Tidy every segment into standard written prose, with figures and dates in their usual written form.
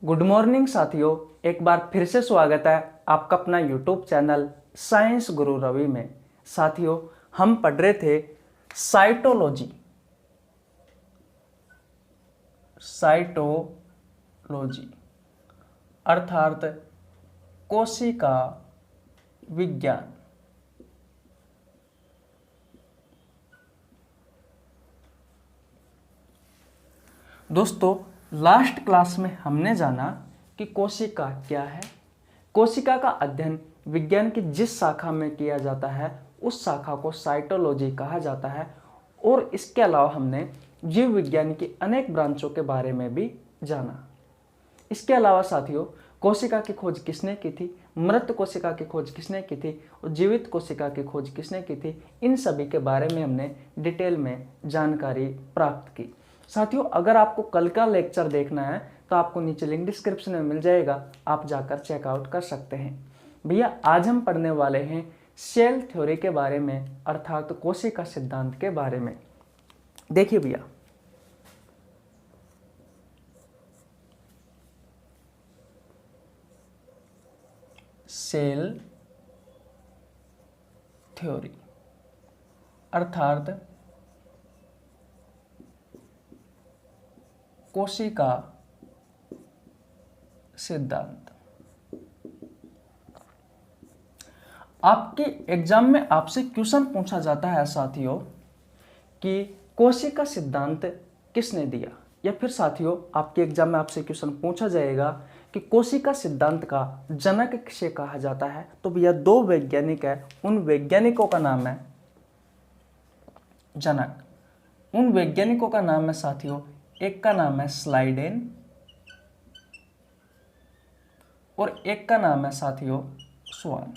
Good morning साथियों, एक बार फिर से स्वागत है आपका अपना यूट्यूब चैनल साइंस गुरु रवि में। साथियों, हम पढ़ रहे थे साइटोलॉजी। साइटोलॉजी अर्थात कोशिका विज्ञान। दोस्तों, लास्ट क्लास में हमने जाना कि कोशिका क्या है। कोशिका का अध्ययन विज्ञान की जिस शाखा में किया जाता है उस शाखा को साइटोलॉजी कहा जाता है। और इसके अलावा हमने जीव विज्ञान की अनेक ब्रांचों के बारे में भी जाना। इसके अलावा साथियों, कोशिका की खोज किसने की थी, मृत कोशिका की खोज किसने की थी और जीवित कोशिका की खोज किसने की थी, इन सभी के बारे में हमने डिटेल में जानकारी प्राप्त की। साथियों, अगर आपको कल का लेक्चर देखना है तो आपको नीचे लिंक डिस्क्रिप्शन में मिल जाएगा, आप जाकर चेकआउट कर सकते हैं। भैया, आज हम पढ़ने वाले हैं सेल थ्योरी के बारे में, अर्थात कोशिका सिद्धांत के बारे में। देखिए भैया, सेल थ्योरी अर्थात कोशिका सिद्धांत। आपके एग्जाम में आपसे क्वेश्चन पूछा जाता है साथियों कि कोशिका सिद्धांत किसने दिया, या फिर साथियों आपके एग्जाम में आपसे क्वेश्चन पूछा जाएगा कि कोशिका सिद्धांत का जनक किसे कहा जाता है। तो भैया, दो वैज्ञानिक है, उन वैज्ञानिकों का नाम है जनक। उन वैज्ञानिकों का नाम है साथियों, एक का नाम है स्लाइडेन और एक का नाम है साथियों स्वान।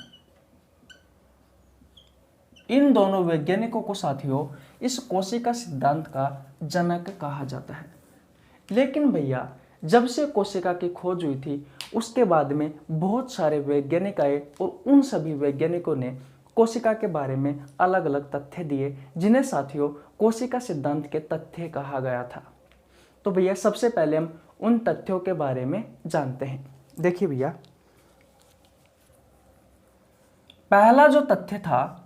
इन दोनों वैज्ञानिकों को साथियों इस कोशिका सिद्धांत का जनक कहा जाता है। लेकिन भैया, जब से कोशिका की खोज हुई थी उसके बाद में बहुत सारे वैज्ञानिक आए और उन सभी वैज्ञानिकों ने कोशिका के बारे में अलग अलग तथ्य दिए, जिन्हें साथियों कोशिका सिद्धांत के तथ्य कहा गया था। तो भैया, सबसे पहले हम उन तथ्यों के बारे में जानते हैं। देखिए भैया, पहला जो तथ्य था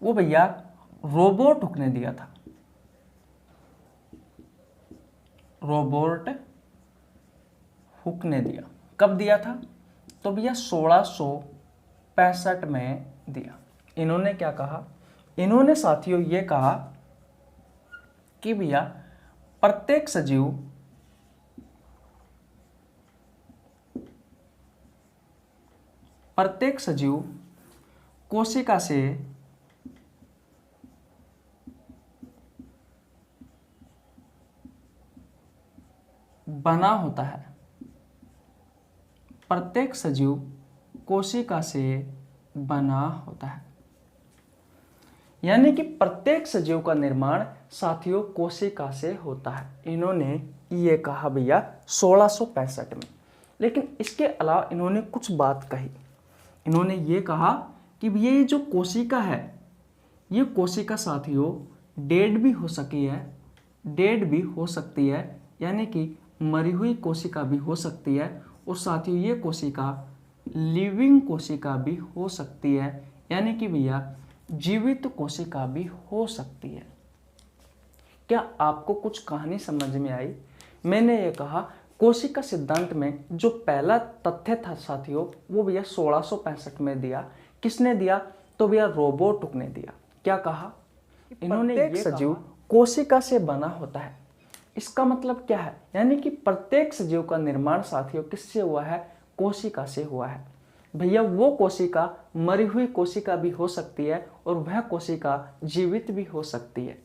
वो भैया रोबोट हुक ने दिया था। रोबोट हुक ने दिया। कब दिया था? तो भैया 1665 में दिया। इन्होंने क्या कहा? इन्होंने साथियों ये कहा कि भैया प्रत्येक सजीव कोशिका से बना होता है। प्रत्येक सजीव कोशिका से बना होता है, यानी कि प्रत्येक सजीव का निर्माण साथियों कोशिका से होता है। इन्होंने ये कहा भैया 1665 में। लेकिन इसके अलावा इन्होंने कुछ बात कही। इन्होंने ये कहा कि भैया ये जो कोशिका है, ये कोशिका साथियों डेड भी हो सकती है, यानी कि मरी हुई कोशिका भी हो सकती है, और साथियों ये कोशिका लिविंग कोशिका भी हो सकती है, यानी कि भैया जीवित कोशिका भी हो सकती है। क्या आपको कुछ कहानी समझ में आई? मैंने ये कहा कोशिका सिद्धांत में जो पहला तथ्य था साथियों वो भैया 1665 में दिया। किसने दिया? तो भैया रोबोट हुक ने दिया। क्या कहा? इन्होंने ये सजीव कोशिका से बना होता है। इसका मतलब क्या है? यानी कि प्रत्येक सजीव का निर्माण साथियों किससे हुआ है? कोशिका से हुआ है। भैया, वो कोशिका मरी हुई कोशिका भी हो सकती है और वह कोशिका जीवित भी हो सकती है,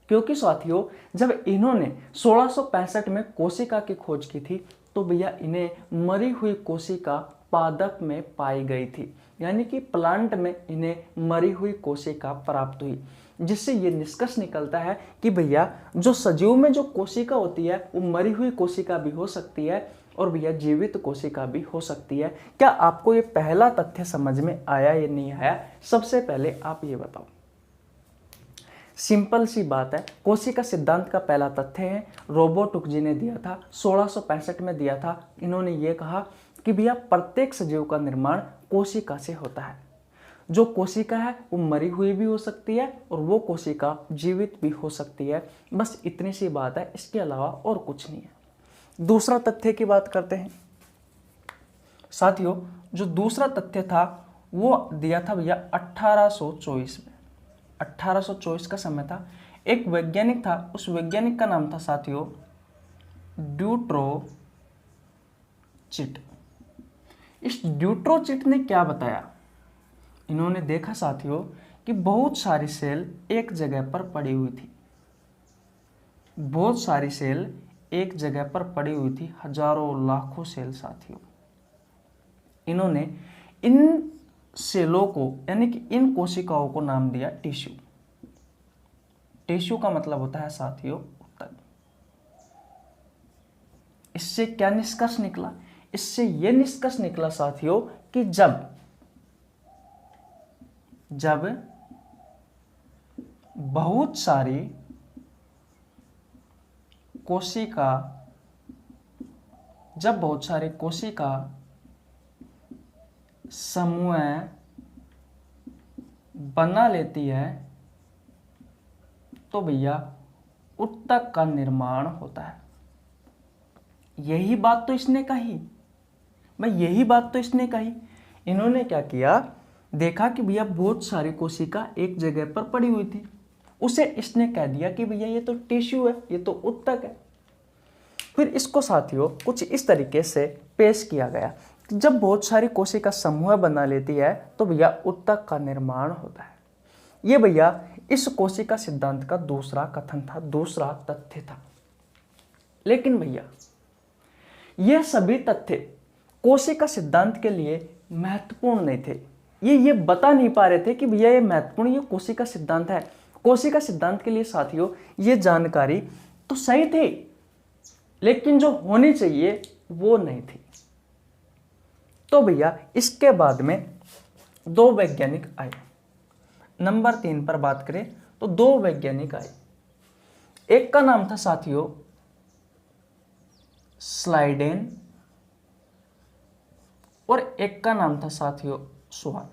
क्योंकि साथियों जब इन्होंने 1665 में कोशिका की खोज की थी तो भैया इन्हें मरी हुई कोशिका पादप में पाई गई थी, यानी कि प्लांट में इन्हें मरी हुई कोशिका प्राप्त हुई, जिससे ये निष्कर्ष निकलता है कि भैया जो सजीव में जो कोशिका होती है वो मरी हुई कोशिका भी हो सकती है और भैया जीवित कोशिका भी हो सकती है। क्या आपको ये पहला तथ्य समझ में आया या नहीं आया? सबसे पहले आप ये बताओ। सिंपल सी बात है। कोशिका सिद्धांत का पहला तथ्य है, रोबोटुक जी ने दिया था, 1665 में दिया था। इन्होंने ये कहा कि भैया प्रत्येक सजीव का निर्माण कोशिका से होता है। जो कोशिका है वो मरी हुई भी हो सकती है और वो कोशिका जीवित भी हो सकती है। बस इतनी सी बात है, इसके अलावा और कुछ नहीं है। दूसरा तथ्य की बात करते हैं साथियों। जो दूसरा तथ्य था वो दिया था भैया 1824 में। 1824 का समय था। एक वैज्ञानिक था, उस वैज्ञानिक का नाम था साथियों ड्यूट्रोचिट। इस ड्यूट्रोचिट ने क्या बताया? इन्होंने देखा साथियों कि बहुत सारी सेल एक जगह पर पड़ी हुई थी। बहुत सारी सेल एक जगह पर पड़ी हुई थी, हजारों लाखों सेल साथियों। इन्होंने इन सेलों को यानी कि इन कोशिकाओं को नाम दिया टिश्यू। टिश्यू का मतलब होता है साथियों ऊतक। इससे क्या निष्कर्ष निकला? इससे यह निष्कर्ष निकला साथियों कि जब बहुत सारी कोशिका समूह बना लेती है तो भैया ऊतक का निर्माण होता है। यही बात तो इसने कही, यही बात तो इसने कही। इन्होंने क्या किया, देखा कि भैया बहुत सारी कोशिका एक जगह पर पड़ी हुई थी, उसे इसने कह दिया कि भैया ये तो टिश्यू है, ये तो ऊतक है। फिर इसको साथियों कुछ इस तरीके से पेश किया गया, जब बहुत सारी कोशिका समूह बना लेती है तो भैया ऊतक का निर्माण होता है। ये भैया इस कोशिका सिद्धांत का दूसरा कथन था, दूसरा तथ्य था। लेकिन भैया ये सभी तथ्य कोशिका सिद्धांत के लिए महत्वपूर्ण नहीं थे। ये बता नहीं पा रहे थे कि भैया ये महत्वपूर्ण, ये कोशिका सिद्धांत है। कोशिका सिद्धांत के लिए साथियों ये जानकारी तो सही थी, लेकिन जो होनी चाहिए वो नहीं थी। तो भैया इसके बाद में दो वैज्ञानिक आए। नंबर 3 पर बात करें तो दो वैज्ञानिक आए। एक का नाम था साथियों स्लाइडेन और एक का नाम था साथियों स्वान।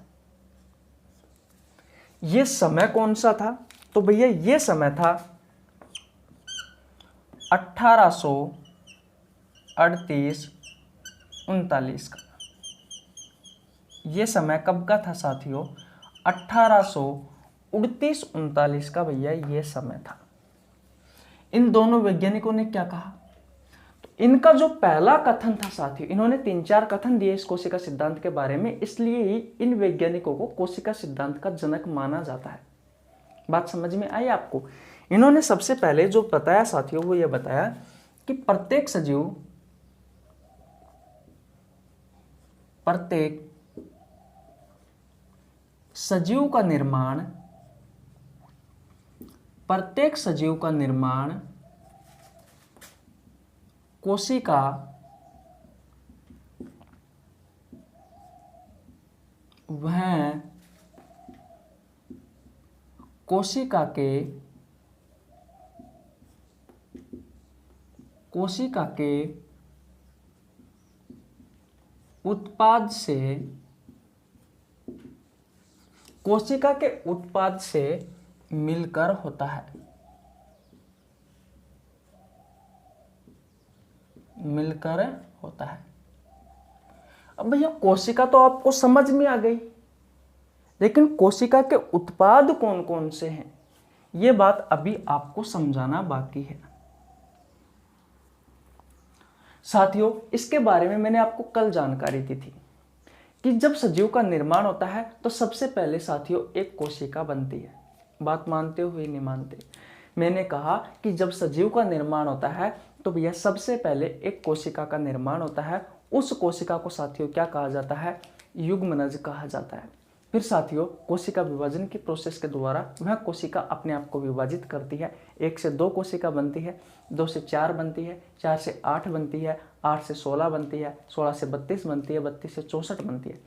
ये समय कौन सा था? तो भैया ये समय था 1838-39 का। ये समय कब का था साथियों? 1838-39 का भैया ये समय था। इन दोनों वैज्ञानिकों ने क्या कहा? तो इनका जो पहला कथन था साथियों, इन्होंने 3-4 कथन दिए इस कोशिका सिद्धांत के बारे में, इसलिए ही इन वैज्ञानिकों को कोशिका सिद्धांत का जनक माना जाता है। बात समझ में आई आपको? इन्होंने सबसे पहले जो बताया साथियों वो ये बताया कि प्रत्येक सजीव का निर्माण कोशिका वह कोशिका के उत्पाद से मिलकर होता है। अब भैया कोशिका तो आपको समझ में आ गई, लेकिन कोशिका के उत्पाद कौन कौन से हैं ये बात अभी आपको समझाना बाकी है साथियों। इसके बारे में मैंने आपको कल जानकारी दी थी कि जब सजीव का निर्माण होता है तो सबसे पहले साथियों एक कोशिका बनती है। बात मानते हो या नहीं मानते? मैंने कहा कि जब सजीव का निर्माण होता है तो भैया सबसे पहले एक कोशिका का निर्माण होता है। उस कोशिका को साथियों क्या कहा जाता है? युग्मनज कहा जाता है। फिर साथियों कोशिका विभाजन की प्रोसेस के द्वारा वह कोशिका अपने आप को विभाजित करती है। 1 से 2 कोशिका बनती है, 2 से 4 बनती है, 4 से 8 बनती है, 8 से 16 बनती है, 16 से 32 बनती है, 32 से 64 बनती है।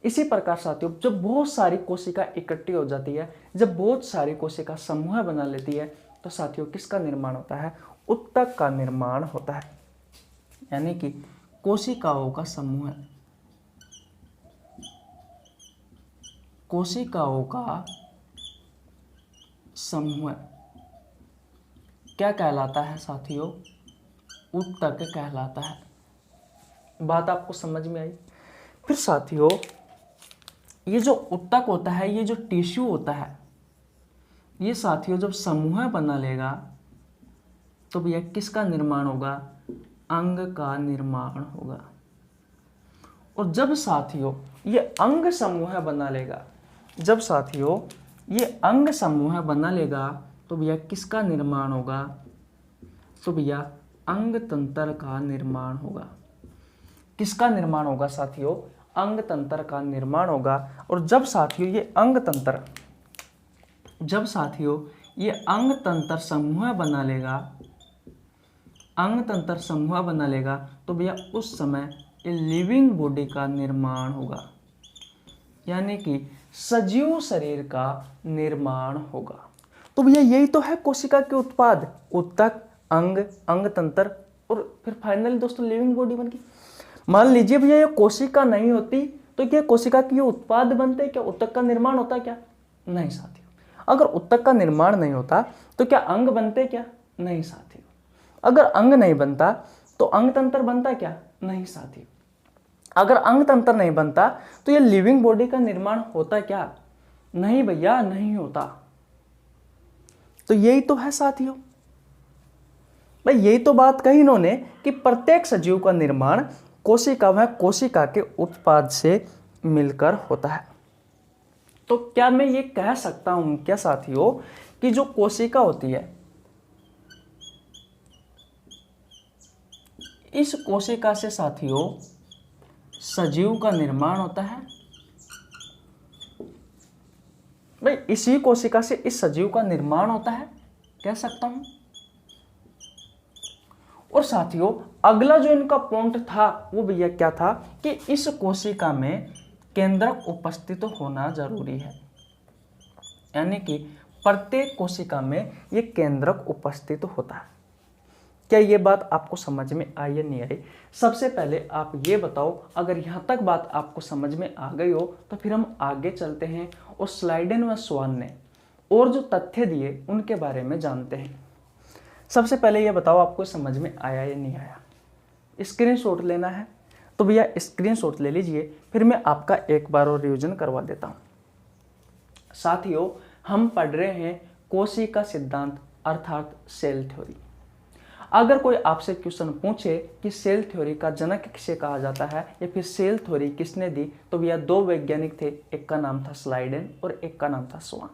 इसी प्रकार साथियों जब बहुत सारी कोशिका इकट्ठी हो जाती है, जब बहुत सारी कोशिका समूह बना लेती है, तो साथियों किसका निर्माण होता है? उत्तक का निर्माण होता है, यानी कि कोशिकाओं का समूह। कोशिकाओं का समूह क्या कहलाता है साथियों? उत्तक कहलाता है। बात आपको समझ में आई? फिर साथियों ये जो उत्तक होता है, ये जो टिश्यू होता है, ये साथियों जब समूह बना लेगा तो भैया किसका निर्माण होगा? अंग का निर्माण होगा। और जब साथियों ये अंग समूह बना लेगा, जब साथियों ये अंग समूह बना लेगा तो भैया किसका निर्माण होगा? तो भैया अंग तंत्र का निर्माण होगा। किसका निर्माण होगा साथियों? अंग तंत्र का निर्माण होगा। और जब साथियों ये अंग तंत्र, जब साथियों ये अंग तंत्र समूह बना लेगा, अंग तंत्र समूह बना लेगा, तो भैया उस समय ये लिविंग बॉडी का निर्माण होगा, यानी कि सजीव शरीर का निर्माण होगा। तो भैया यही तो है कोशिका के उत्पाद, उत्तक, अंग, अंग तंत्र और फिर फाइनली दोस्तों लिविंग बॉडी बन गई। मान लीजिए भैया ये कोशिका नहीं होती तो क्या कोशिका के ये उत्पाद बनते? क्या उत्तक का निर्माण होता? क्या नहीं साथियों। अगर उत्तक का निर्माण नहीं होता तो क्या अंग बनते? क्या नहीं साथियों। अगर अंग नहीं बनता तो अंग तंत्र बनता? क्या नहीं साथियों। अगर अंग तंत्र नहीं बनता तो ये लिविंग बॉडी का निर्माण होता? क्या नहीं भैया, नहीं होता। तो यही तो है साथियों, भाई यही तो बात कही इन्होंने कि प्रत्येक सजीव का निर्माण कोशिका व कोशिका के उत्पाद से मिलकर होता है। तो क्या मैं ये कह सकता हूं क्या साथियों कि जो कोशिका होती है, इस कोशिका से साथियों सजीव का निर्माण होता है? भाई इसी कोशिका से इस सजीव का निर्माण होता है, कह सकता हूं। और साथियों अगला जो इनका पॉइंट था वो भैया क्या था कि इस कोशिका में केंद्रक उपस्थित होना जरूरी है, यानी कि प्रत्येक कोशिका में ये केंद्रक उपस्थित होता है। क्या ये बात आपको समझ में आई या नहीं आई? सबसे पहले आप ये बताओ, अगर यहाँ तक बात आपको समझ में आ गई हो तो फिर हम आगे चलते हैं और स्लाइडेन व स्वान ने और जो तथ्य दिए उनके बारे में जानते हैं। सबसे पहले ये बताओ आपको समझ में आया या नहीं आया? स्क्रीनशॉट लेना है तो भैया स्क्रीनशॉट ले लीजिए, फिर मैं आपका एक बार और रिवीजन करवा देता हूँ। साथियों हम पढ़ रहे हैं कोशिका सिद्धांत अर्थात सेल थ्योरी। अगर कोई आपसे क्वेश्चन पूछे कि सेल थ्योरी का जनक किसे कहा जाता है या फिर सेल थ्योरी किसने दी, तो भैया दो वैज्ञानिक थे, एक का नाम था स्लाइडेन और एक का नाम था स्वान।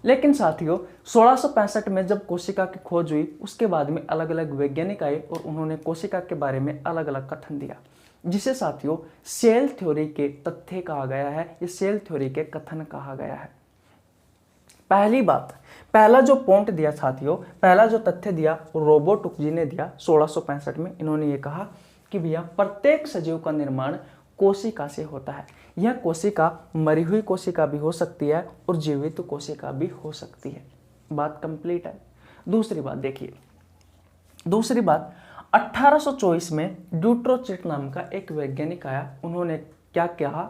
लेकिन साथियों 1665 में जब कोशिका की खोज हुई उसके बाद में अलग अलग वैज्ञानिक आए और उन्होंने कोशिका के बारे में अलग अलग कथन दिया, जिसे साथियों सेल थ्योरी के तथ्य कहा गया है, ये सेल थ्योरी के कथन कहा गया है। पहली बात, पहला जो पॉइंट दिया साथियों, पहला जो तथ्य दिया वो रोबर्ट जी ने दिया 1665 में। इन्होंने ये कहा कि भैया प्रत्येक सजीव का निर्माण कोशिका से होता है। यह कोशिका मरी हुई कोशिका भी हो सकती है और जीवित कोशिका भी हो सकती है। बात कंप्लीट है। दूसरी बात देखिए, दूसरी बात 1824 में ड्यूट्रोचिट नाम का एक वैज्ञानिक आया। उन्होंने क्या कहा?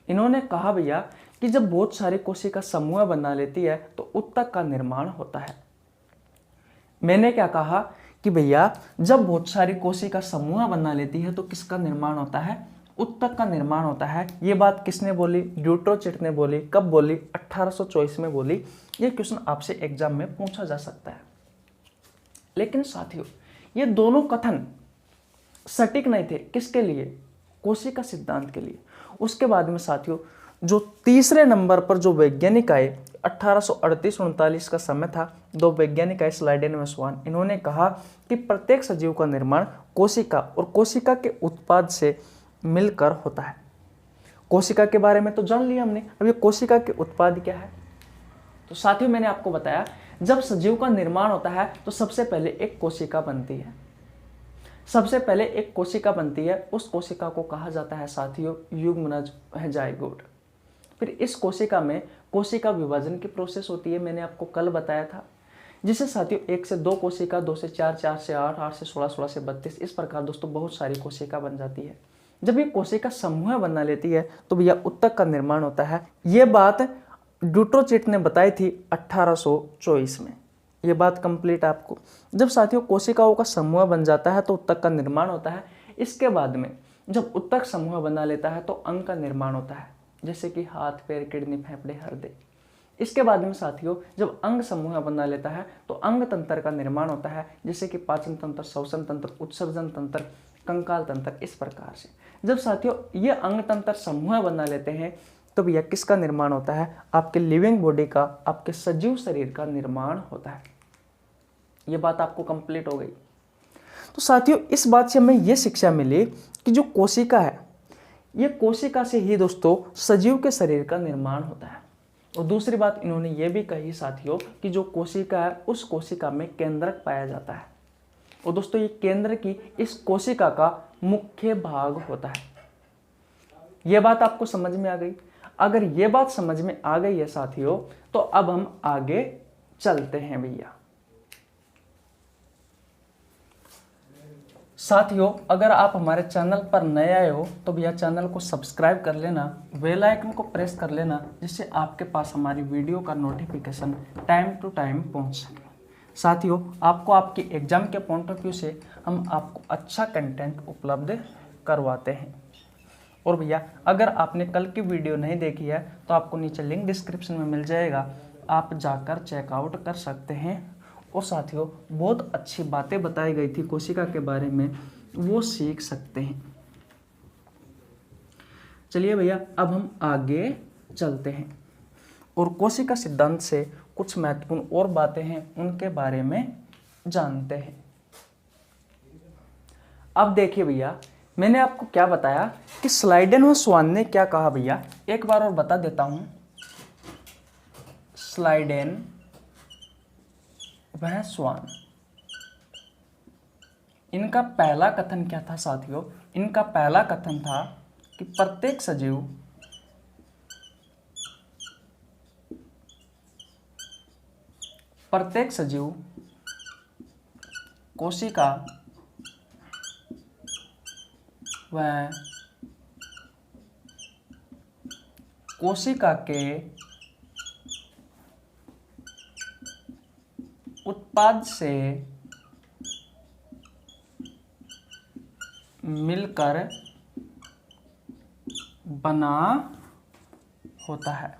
इन्होंने कहा भैया कि जब बहुत सारी कोशिका समूह बना लेती है तो उत्तक का निर्माण होता है। मैंने क्या कहा कि भैया जब बहुत सारी कोशिका समूह बना लेती है तो किसका निर्माण होता है? उत्तक का निर्माण होता है। ये बात किसने बोली? ड्यूट्रोचिट ने बोली। कब बोली? 1824 में बोली। ये क्वेश्चन आपसे एग्जाम में पूछा जा सकता है। लेकिन साथियों ये दोनों कथन सटीक नहीं थे। किसके लिए? कोशिका सिद्धांत के लिए। उसके बाद में साथियों जो तीसरे नंबर पर जो वैज्ञानिक आए, 1838-39 का समय था, दो वैज्ञानिक आए स्लाइडेन व स्वान। इन्होंने कहा कि प्रत्येक सजीव का निर्माण कोशिका और कोशिका के उत्पाद से मिलकर होता है। कोशिका के बारे में तो जान लिया हमने, अब ये कोशिका के उत्पाद क्या है? तो साथियों मैंने आपको बताया जब सजीव का निर्माण होता है तो सबसे पहले एक कोशिका बनती है। सबसे पहले एक कोशिका बनती है, उस कोशिका को कहा जाता है साथियों युग्मनज है जाइगोट। फिर इस कोशिका में कोशिका विभाजन की प्रोसेस होती है, मैंने आपको कल बताया था, जिसे साथियों 1 से 2 कोशिका, 2 से 4, 4 से 8, 8 से 16, 16 से 32, इस प्रकार दोस्तों बहुत सारी कोशिका बन जाती है। जब ये कोशिका समूह बना लेती है तो भैया उत्तक का निर्माण होता है। ये बात ड्यूट्रोचिट ने बताई थी 1824 में। ये बात कंप्लीट आपको। जब साथियों कोशिकाओं का समूह बन जाता है तो उत्तक का निर्माण होता है। इसके बाद में जब उत्तक समूह बना लेता है तो अंग का निर्माण होता है, जैसे कि हाथ, पैर, किडनी, फेफड़े, हृदय। इसके बाद में साथियों जब अंग समूह बना लेता है तो अंग तंत्र का निर्माण होता है, जैसे कि पाचन तंत्र, श्वसन तंत्र, उत्सर्जन तंत्र, कंकाल तंत्र, इस प्रकार से। जब साथियों ये अंग तंत्र समूह बना लेते हैं तो भैया किसका निर्माण होता है? आपके लिविंग बॉडी का, आपके सजीव शरीर का निर्माण होता है। ये बात आपको कंप्लीट हो गई। तो साथियों इस बात से हमें यह शिक्षा मिली कि जो कोशिका है, ये कोशिका से ही दोस्तों सजीव के शरीर का निर्माण होता है। और दूसरी बात इन्होंने ये भी कही साथियों कि जो कोशिका है उस कोशिका में केंद्रक पाया जाता है। और दोस्तों ये केंद्र की इस कोशिका का मुख्य भाग होता है। ये बात आपको समझ में आ गई? अगर ये बात समझ में आ गई है साथियों तो अब हम आगे चलते हैं भैया। साथियों अगर आप हमारे चैनल पर नए आए हो तो भैया चैनल को सब्सक्राइब कर लेना, बेल आइकन को प्रेस कर लेना, जिससे आपके पास हमारी वीडियो का नोटिफिकेशन टाइम टू टाइम पहुंच सके। साथियों आपको आपकी एग्जाम के पॉइंट ऑफ व्यू से हम आपको अच्छा कंटेंट उपलब्ध करवाते हैं। और भैया अगर आपने कल की वीडियो नहीं देखी है तो आपको नीचे लिंक डिस्क्रिप्शन में मिल जाएगा, आप जाकर चेकआउट कर सकते हैं। और साथियों बहुत अच्छी बातें बताई गई थी कोशिका के बारे में, वो सीख सकते हैं। चलिए भैया अब हम आगे चलते हैं और कोशिका सिद्धांत से कुछ महत्वपूर्ण और बातें हैं उनके बारे में जानते हैं। अब देखिए भैया मैंने आपको क्या बताया कि स्लाइडेन व स्वान ने क्या कहा भैया, एक बार और बता देता हूं। स्लाइडेन वह स्वान, इनका पहला कथन क्या था साथियों? इनका पहला कथन था कि प्रत्येक सजीव कोशिका वह कोशिका के उत्पाद से मिलकर बना होता है।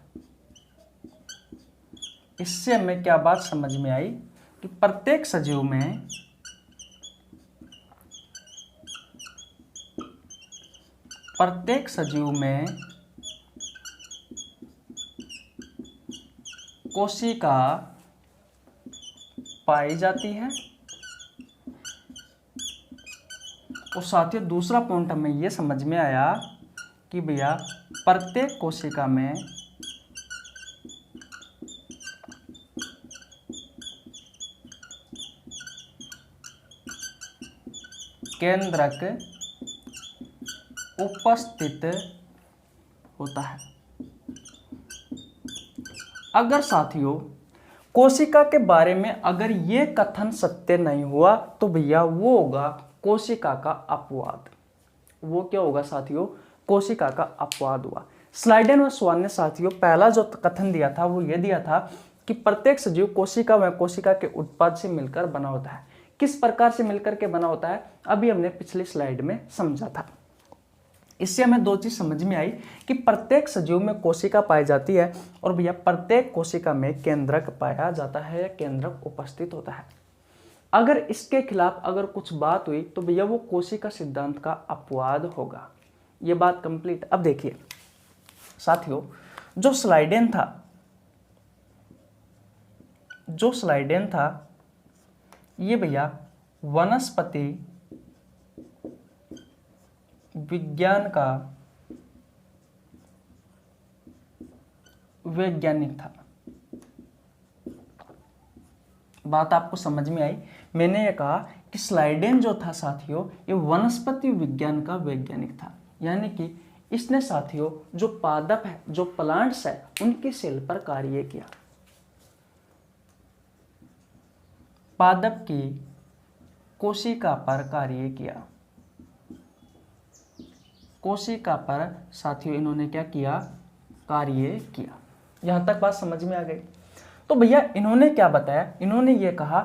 इससे हमें क्या बात समझ में आई कि प्रत्येक सजीव में कोशिका पाई जाती है। और साथियों दूसरा पॉइंट हमें यह समझ में आया कि भैया प्रत्येक कोशिका में केंद्रक उपस्थित होता है। अगर साथियों कोशिका के बारे में अगर ये कथन सत्य नहीं हुआ तो भैया वो होगा कोशिका का अपवाद। वो क्या होगा साथियों? कोशिका का अपवाद हुआ। स्लाइडेन और स्वान ने साथियों पहला जो कथन दिया था वो ये दिया था कि प्रत्येक सजीव कोशिका व कोशिका के उत्पाद से मिलकर बना होता है। किस प्रकार से मिलकर के बना होता है अभी हमने पिछली स्लाइड में समझा था। इससे हमें दो चीज समझ में आई कि प्रत्येक सजीव में कोशिका पाई जाती है और भैया प्रत्येक कोशिका में केंद्रक पाया जाता है या केंद्रक उपस्थित होता है। अगर इसके खिलाफ अगर कुछ बात हुई तो भैया वो कोशिका सिद्धांत का अपवाद होगा। ये बात कंप्लीट। अब देखिए साथियों जो स्लाइडेन था ये भैया वनस्पति विज्ञान का वैज्ञानिक था। बात आपको समझ में आई? मैंने ये कहा कि स्लाइडेन जो था साथियों ये वनस्पति विज्ञान का वैज्ञानिक था, यानी कि इसने साथियों जो पादप है, जो प्लांट्स है, उनकी सेल पर कार्य किया। पादप की कोशिका पर कार्य किया। कोशिका पर साथियों इन्होंने क्या किया? कार्य किया। यहां तक बात समझ में आ गई। तो भैया इन्होंने क्या बताया? इन्होंने ये कहा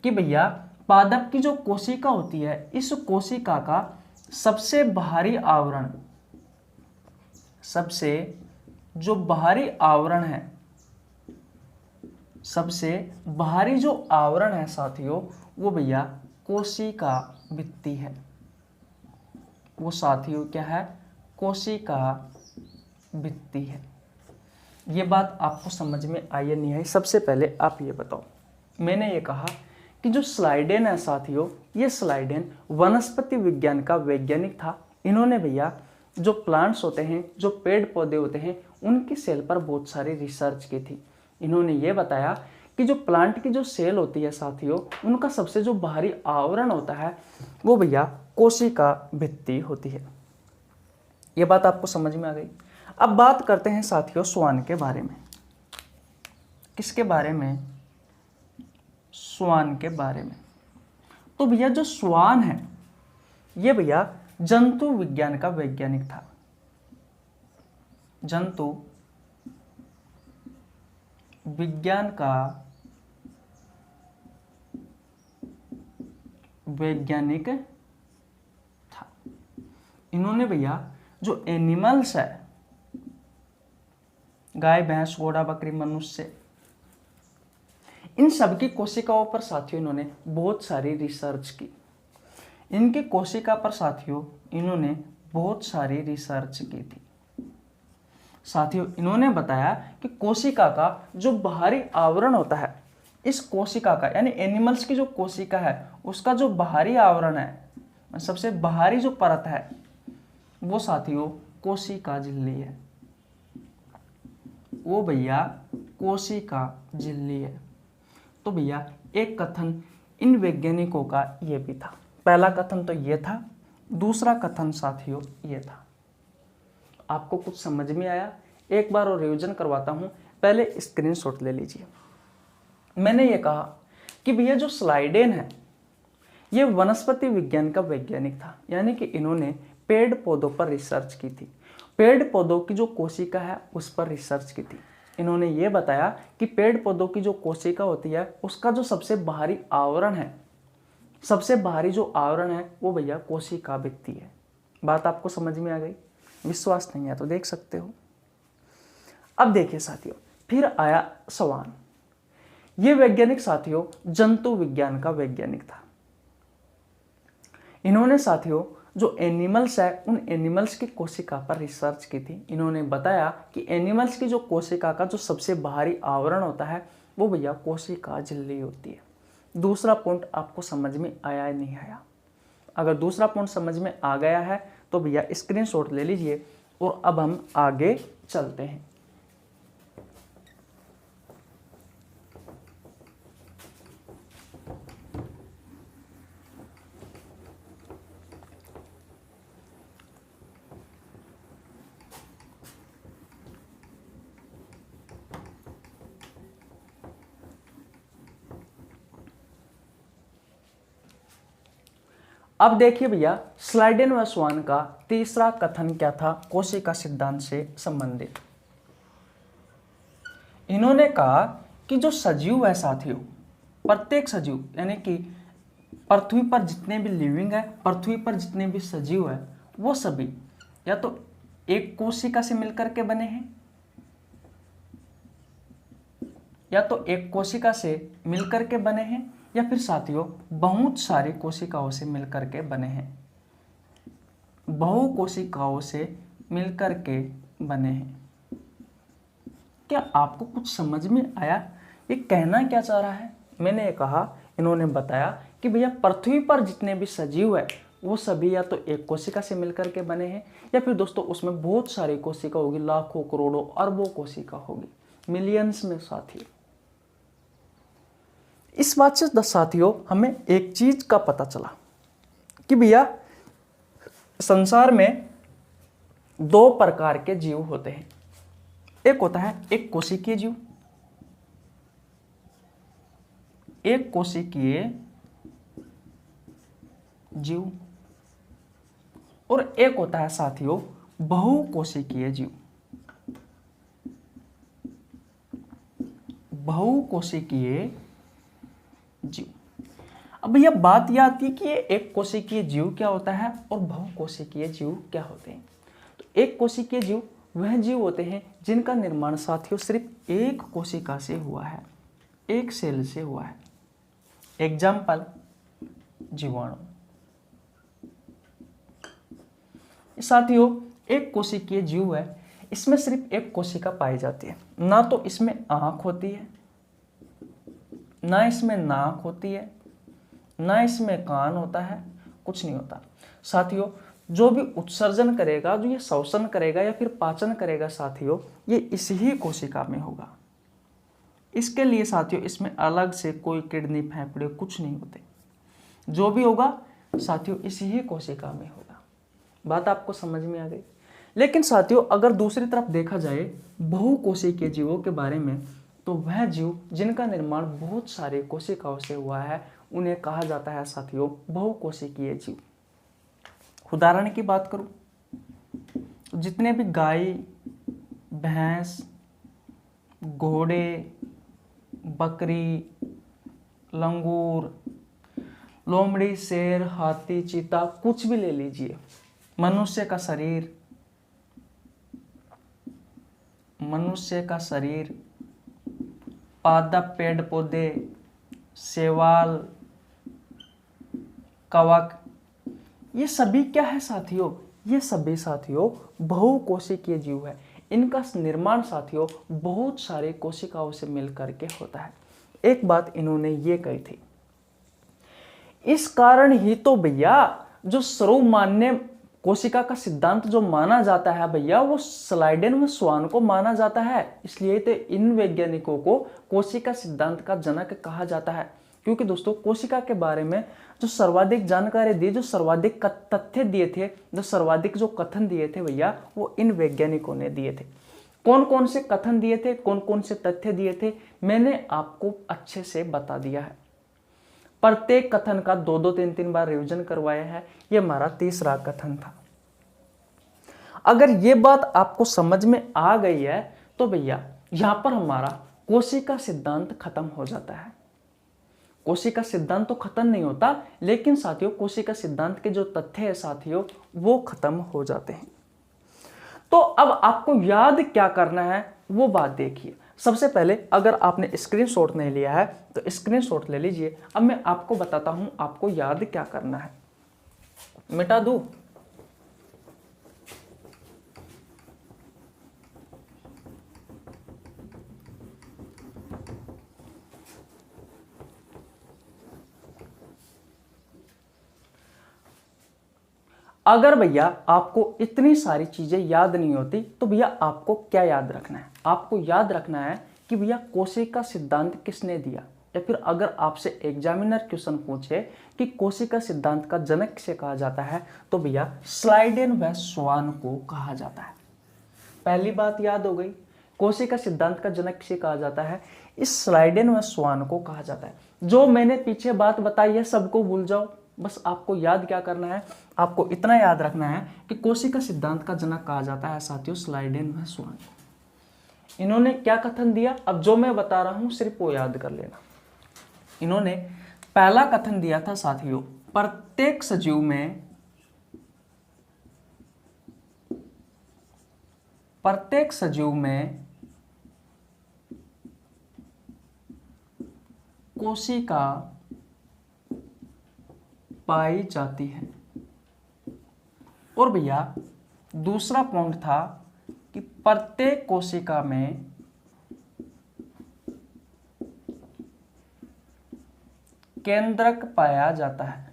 कि भैया पादप की जो कोशिका होती है, इस कोशिका का सबसे बाहरी आवरण, सबसे जो बाहरी आवरण है, सबसे बाहरी जो आवरण है साथियों, वो भैया कोशिका भित्ति है। वो साथियों क्या है? कोशिका भित्ति है। ये बात आपको समझ में आई या नहीं आई? सबसे पहले आप ये बताओ, मैंने ये कहा कि जो स्लाइडेन है साथियों, ये स्लाइडेन वनस्पति विज्ञान का वैज्ञानिक था। इन्होंने भैया जो प्लांट्स होते हैं, जो पेड़ पौधे होते हैं, उनकी सेल पर बहुत सारी रिसर्च की थी। इन्होंने ये बताया कि जो प्लांट की जो सेल होती है साथियों, उनका सबसे जो बाहरी आवरण होता है वो भैया कोशिका भित्ति होती है। ये बात आपको समझ में आ गई। अब बात करते हैं साथियों श्वान के बारे में। किसके बारे में? श्वान के बारे में। तो भैया जो श्वान है, ये भैया जंतु विज्ञान का वैज्ञानिक था। जंतु विज्ञान का वैज्ञानिक था। इन्होंने भैया जो एनिमल्स है, गाय, भैंस, घोड़ा, बकरी, मनुष्य, इन सब की कोशिकाओं पर साथियों इन्होंने बहुत सारी रिसर्च की। इनकी कोशिका पर साथियों इन्होंने बहुत सारी रिसर्च की थी। साथियों इन्होंने बताया कि कोशिका का जो बाहरी आवरण होता है, इस कोशिका का यानी एनिमल्स की जो कोशिका है उसका जो बाहरी आवरण है, सबसे बाहरी जो परत है, वो साथियों कोशिका झिल्ली है। वो भैया कोशिका झिल्ली है। तो भैया एक कथन इन वैज्ञानिकों का ये भी था। पहला कथन तो ये था, दूसरा कथन साथियों ये था। आपको कुछ समझ में आया? एक बार और रिवीजन करवाता हूं, पहले स्क्रीनशॉट ले लीजिए। मैंने ये कहा कि भैया जो स्लाइडेन है ये वनस्पति विज्ञान का वैज्ञानिक था, यानी कि इन्होंने पेड़ पौधों पर रिसर्च की थी। पेड़ पौधों की जो कोशिका है उस पर रिसर्च की थी। इन्होंने ये बताया कि पेड़ पौधों की जो कोशिका होती है उसका जो सबसे बाहरी आवरण है, सबसे बाहरी जो आवरण है वो भैया कोशिका भित्ति है। बात आपको समझ में आ गई? विश्वास नहीं है तो देख सकते हो। अब देखिए साथियों, फिर आया श्वान। ये वैज्ञानिक साथियों जंतु विज्ञान का वैज्ञानिक था। इन्होंने साथियों जो एनिमल्स है उन एनिमल्स की कोशिका पर रिसर्च की थी। इन्होंने बताया कि एनिमल्स की जो कोशिका का जो सबसे बाहरी आवरण होता है वो भैया कोशिका झिल्ली होती है। दूसरा पॉइंट आपको समझ में आया या नहीं आया? अगर दूसरा पॉइंट समझ में आ गया है तो भैया स्क्रीनशॉट ले लीजिए और अब हम आगे चलते हैं। अब देखिए भैया स्लाइडेन व श्वान का तीसरा कथन क्या था कोशिका सिद्धांत से संबंधित। इन्होंने कहा कि जो सजीव है साथियों, प्रत्येक सजीव यानी कि पृथ्वी पर जितने भी लिविंग है, पृथ्वी पर जितने भी सजीव है, वो सभी या तो एक कोशिका से मिलकर के बने हैं, या तो एक कोशिका से मिलकर के बने हैं, या फिर साथियों बहुत सारी कोशिकाओं से मिलकर के बने हैं। बहु कोशिकाओं से मिलकर के बने हैं। क्या आपको कुछ समझ में आया? ये कहना क्या चाह रहा है? मैंने ये कहा, इन्होंने बताया कि भैया पृथ्वी पर जितने भी सजीव है वो सभी या तो एक कोशिका से मिलकर के बने हैं, या फिर दोस्तों उसमें बहुत सारी कोशिका होगी, लाखों, करोड़ों, अरबों कोशिका होगी, मिलियंस में साथियों। इस बात से साथियों हमें एक चीज का पता चला कि भैया संसार में दो प्रकार के जीव होते हैं। एक होता है एक कोशिकीय जीव, एक कोशिकीय जीव, और एक होता है साथियों बहुकोशिकीय जीव। बहुकोशिकीय जीव। अब भैया बात यह आती है कि ये एक कोशिकीय जीव क्या होता है और बहुकोशिकीय जीव क्या होते हैं। तो एक कोशिकीय जीव वह जीव होते हैं जिनका निर्माण साथियों सिर्फ एक कोशिका से हुआ है, एक सेल से हुआ है। एग्जाम्पल जीवाणु। साथियों एक कोशिकीय जीव है, इसमें सिर्फ एक कोशिका पाई जाती है, ना तो इसमें आंख होती है, ना इसमें नाक होती है, ना इसमें कान होता है, कुछ नहीं होता। साथियों जो भी उत्सर्जन करेगा, जो ये श्वसन करेगा या फिर पाचन करेगा साथियों, ये इसी ही कोशिका में होगा। इसके लिए साथियों इसमें अलग से कोई किडनी फेफड़े कुछ नहीं होते, जो भी होगा साथियों इसी ही कोशिका में होगा। बात आपको समझ में आ गई। लेकिन साथियों अगर दूसरी तरफ देखा जाए बहुकोशिकीय जीवों के बारे में, तो वह जीव जिनका निर्माण बहुत सारे कोशिकाओं से हुआ है उन्हें कहा जाता है साथियों बहुकोशिकीय जीव। उदाहरण की बात करूं, जितने भी गाय, भैंस, घोड़े, बकरी, लंगूर, लोमड़ी, शेर, हाथी, चीता, कुछ भी ले लीजिए, मनुष्य का शरीर, पादप, पेड़ पौधे, शैवाल, कवक, ये सभी क्या है साथियों, ये सभी साथियों बहुकोशिकीय जीव है। इनका निर्माण साथियों बहुत सारे कोशिकाओं से मिलकर के होता है। एक बात इन्होंने ये कही थी, इस कारण ही तो भैया जो सर्वमान्य कोशिका का सिद्धांत जो माना जाता है भैया, वो स्लाइडेन व स्वान को माना जाता है। इसलिए तो इन वैज्ञानिकों को कोशिका सिद्धांत का जनक कहा जाता है, क्योंकि दोस्तों कोशिका के बारे में जो सर्वाधिक जानकारी दी, जो सर्वाधिक तथ्य दिए थे, जो सर्वाधिक जो कथन दिए थे भैया, वो इन वैज्ञानिकों ने दिए थे। कौन कौन से कथन दिए थे, कौन कौन से तथ्य दिए थे, मैंने आपको अच्छे से बता दिया है। प्रत्येक कथन का 2-2, 3-3 बार रिवीजन करवाया है। यह हमारा तीसरा कथन था। अगर ये बात आपको समझ में आ गई है तो भैया यहां पर हमारा कोशिका सिद्धांत खत्म हो जाता है। कोशिका सिद्धांत तो खत्म नहीं होता, लेकिन साथियों कोशिका सिद्धांत के जो तथ्य है साथियों वो खत्म हो जाते हैं। तो अब आपको याद क्या करना है वो बात देखिए। सबसे पहले अगर आपने स्क्रीनशॉट नहीं लिया है तो स्क्रीनशॉट ले लीजिए। अब मैं आपको बताता हूं आपको याद क्या करना है। मिटा दूं? अगर भैया आपको इतनी सारी चीजें याद नहीं होती तो भैया आपको क्या याद रखना है? आपको याद रखना है कि भैया कोशिका सिद्धांत किसने दिया, या फिर अगर आपसे एग्जामिनर क्वेश्चन पूछे कि कोशिका सिद्धांत का जनक किसे कहा जाता है, तो भैया स्लाइडेन व स्वान को कहा जाता है। पहली बात याद हो गई, कोशिका सिद्धांत का जनक किसे कहा जाता है? इस स्लाइडेन व स्वान को कहा जाता है। जो मैंने पीछे बात बताई है सबको भूल जाओ, बस आपको याद क्या करना है, आपको इतना याद रखना है कि कोशिका सिद्धांत का जनक कहा जाता है साथियों स्लाइडेन व स्वान। इन्होंने क्या कथन दिया, अब जो मैं बता रहा हूं सिर्फ वो याद कर लेना। इन्होंने पहला कथन दिया था साथियों, प्रत्येक सजीव में कोशिका पाई जाती है। और भैया दूसरा पॉइंट था कि प्रत्येक कोशिका में केंद्रक पाया जाता है।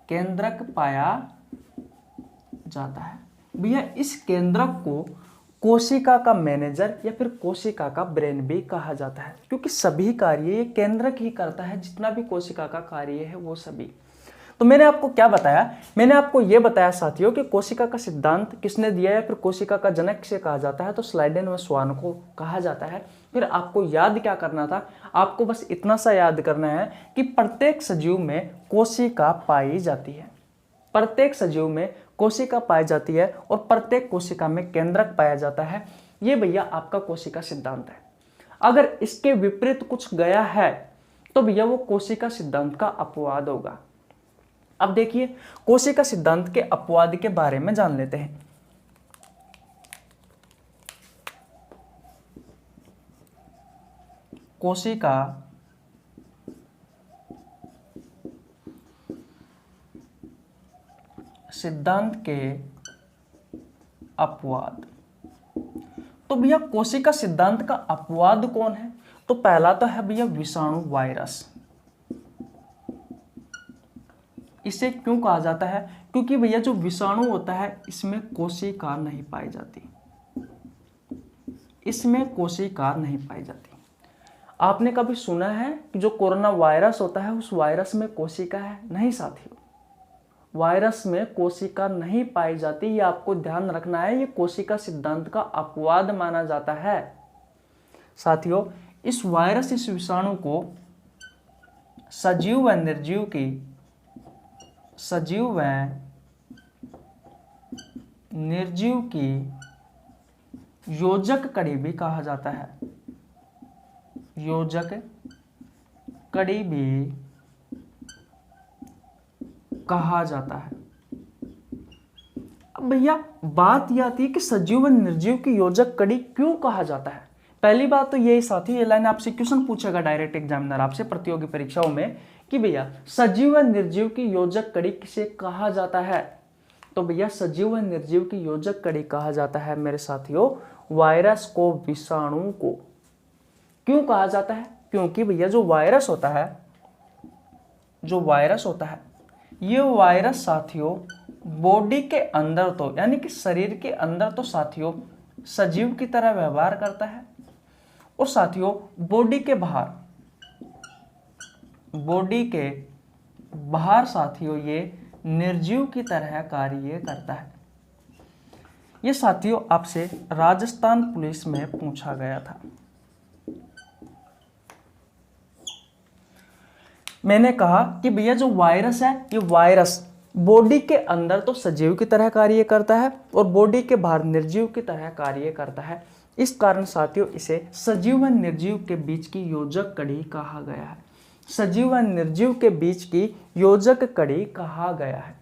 केंद्रक पाया जाता है। भैया इस केंद्रक को कोशिका का मैनेजर या फिर कोशिका का ब्रेन भी कहा जाता है, क्योंकि सभी कार्य ये केंद्रक ही करता है, जितना भी कोशिका का कार्य है वो सभी। तो मैंने आपको क्या बताया, मैंने आपको ये बताया साथियों कि कोशिका का सिद्धांत किसने दिया है, फिर कोशिका का जनक किसे कहा जाता है, तो स्लाइडेन व स्वान को कहा जाता है। फिर आपको याद क्या करना था, आपको बस इतना सा याद करना है कि प्रत्येक सजीव में कोशिका पाई जाती है, प्रत्येक सजीव में कोशिका पाई जाती है और प्रत्येक कोशिका में केंद्रक पाया जाता है। ये भैया आपका कोशिका सिद्धांत है। अगर इसके विपरीत कुछ गया है तो भैया वो कोशिका सिद्धांत का अपवाद होगा। अब देखिए कोशिका सिद्धांत के अपवाद के बारे में जान लेते हैं। कोशिका सिद्धांत के अपवाद। तो भैया कोशिका सिद्धांत का अपवाद कौन है, तो पहला तो है भैया विषाणु वायरस। इसे क्यों कहा जाता है, क्योंकि भैया जो विषाणु होता है इसमें कोशिका नहीं पाई जाती, इसमें कोशिका नहीं पाई जाती। आपने कभी सुना है कि जो कोरोना वायरस होता है उस वायरस में कोशिका है? नहीं साथियों, वायरस में कोशिका नहीं पाई जाती। ये आपको ध्यान रखना है, ये कोशिका सिद्धांत का अपवाद माना जाता है। साथियों इस वायरस, इस विषाणु को सजीव व निर्जीव की, सजीव व निर्जीव की योजक कड़ी भी कहा जाता है, योजक कड़ी भी कहा जाता है। अब भैया बात यह आती है कि सजीव व निर्जीव की योजक कड़ी क्यों कहा जाता है। पहली बात तो यही साथी, ये लाइन आपसे क्वेश्चन पूछेगा डायरेक्ट एग्जामिनर आपसे प्रतियोगी परीक्षाओं में कि भैया सजीव व निर्जीव की योजक कड़ी किसे कहा जाता है। तो भैया सजीव व निर्जीव की योजक कड़ी कहा जाता है मेरे साथियों वायरस को, विषाणु को। क्यों कहा जाता है, क्योंकि भैया जो वायरस होता है, जो वायरस होता है ये वायरस साथियों बॉडी के अंदर तो यानी कि शरीर के अंदर तो साथियों सजीव की तरह व्यवहार करता है, और साथियों बॉडी के बाहर, बॉडी के बाहर साथियों ये निर्जीव की तरह कार्य करता है। ये साथियों आपसे राजस्थान पुलिस में पूछा गया था। मैंने कहा कि भैया जो वायरस है ये वायरस बॉडी के अंदर तो सजीव की तरह कार्य करता है और बॉडी के बाहर निर्जीव की तरह कार्य करता है। इस कारण साथियों इसे सजीव व निर्जीव के बीच की योजक कड़ी कहा गया है, सजीव व निर्जीव के बीच की योजक कड़ी कहा गया है।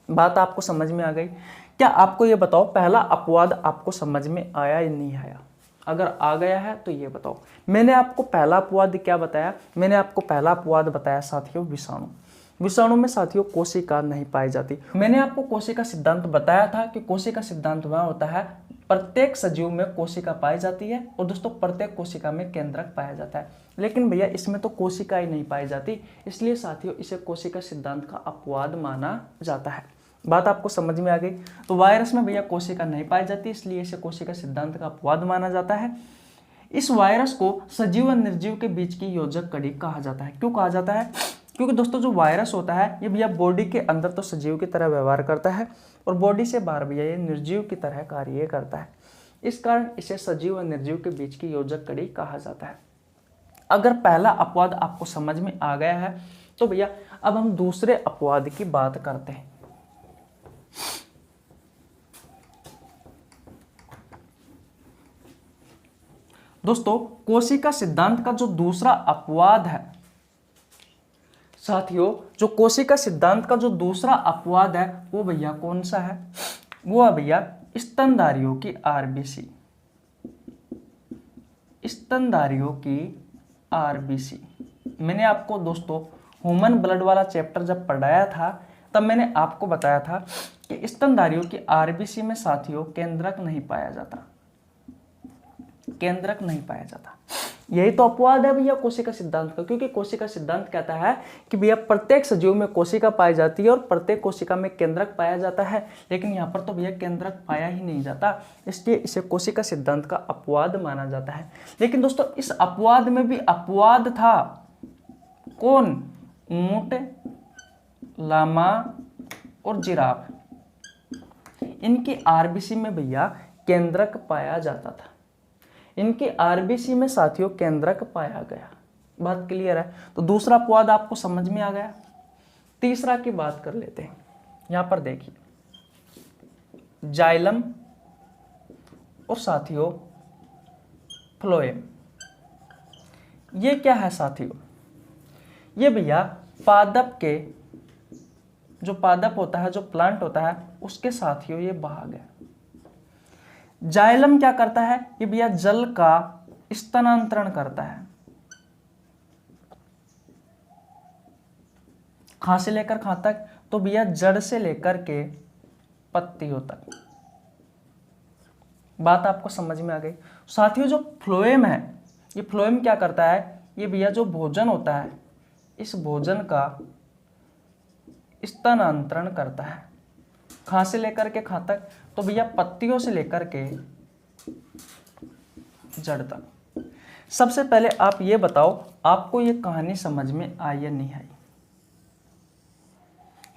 बात आपको समझ में आ गई? क्या आपको ये बताओ पहला अपवाद आपको समझ में आया या नहीं आया? अगर आ गया है तो ये बताओ। मैंने आपको पहला अपवाद क्या बताया? मैंने आपको पहला अपवाद बताया साथियों विषाणु। विषाणु में साथियों कोशिका नहीं पाई जाती। मैंने आपको कोशिका सिद्धांत बताया था कि कोशिका सिद्धांत वह होता है प्रत्येक सजीव में कोशिका पाई जाती है और दोस्तों प्रत्येक कोशिका में केंद्रक पाया जाता है। लेकिन भैया इसमें तो कोशिका ही नहीं पाई जाती, इसलिए साथियों इसे कोशिका सिद्धांत का अपवाद माना जाता है। बात आपको समझ में आ गई? तो वायरस में भैया कोशिका नहीं पाई जाती, इसलिए इसे कोशिका सिद्धांत का अपवाद माना जाता है। इस वायरस को सजीव व निर्जीव के बीच की योजक कड़ी कहा जाता है। क्यों कहा जाता है? क्योंकि दोस्तों जो वायरस होता है ये भैया बॉडी के अंदर तो सजीव की तरह व्यवहार करता है और बॉडी से बाहर भैया ये निर्जीव की तरह कार्य करता है। इस कारण इसे सजीव व निर्जीव के बीच की योजक कड़ी कहा जाता है। अगर पहला अपवाद आपको समझ में आ गया है तो भैया अब हम दूसरे अपवाद की बात करते हैं। दोस्तों कोशिका सिद्धांत का जो दूसरा अपवाद है साथियों, जो कोशिका सिद्धांत का जो दूसरा अपवाद है वो भैया कौन सा है? वो है भैया स्तनधारियों की आरबीसी, स्तनधारियों की आरबीसी। मैंने आपको दोस्तों ह्यूमन ब्लड वाला चैप्टर जब पढ़ाया था तब मैंने आपको बताया था कि स्तनधारियों की आरबीसी में साथियों केंद्रक नहीं पाया जाता, केंद्रक नहीं पाया जाता। यही तो अपवाद है भैया कोशिका सिद्धांत का, क्योंकि कोशिका सिद्धांत कहता है कि भैया प्रत्येक सजीव में कोशिका पाई जाती है और प्रत्येक कोशिका में केंद्रक पाया जाता है, लेकिन यहाँ पर तो भैया केंद्रक पाया ही नहीं जाता, इसलिए इसे कोशिका सिद्धांत का अपवाद माना जाता है। लेकिन दोस्तों इस अपवाद में भी अपवाद था, कौन? ऊंट, लामा और जिराफ, इनकी आरबीसी में भैया केंद्रक पाया जाता था। इनकी आरबीसी में साथियों केंद्रक पाया गया। बात क्लियर है? तो दूसरा अपवाद आपको समझ में आ गया। तीसरा की बात कर लेते हैं। यहां पर देखिए, जाइलम और साथियों फ्लोएम, ये क्या है साथियों? ये भैया पादप के, जो पादप होता है, जो प्लांट होता है, उसके साथियों ये भाग है। जाइलम क्या करता है? ये भैया जल का स्थानांतरण करता है, कहां से लेकर कहां तक? तो भैया जड़ से लेकर के पत्तियों तक। बात आपको समझ में आ गई? साथियों जो फ्लोएम है, ये फ्लोएम क्या करता है? ये भैया जो भोजन होता है, इस भोजन का स्थानांतरण करता है, कहां से लेकर के कहां तक? तो भैया पत्तियों से लेकर के जड़ तक। सबसे पहले आप ये बताओ, आपको ये कहानी समझ में आई या नहीं आई?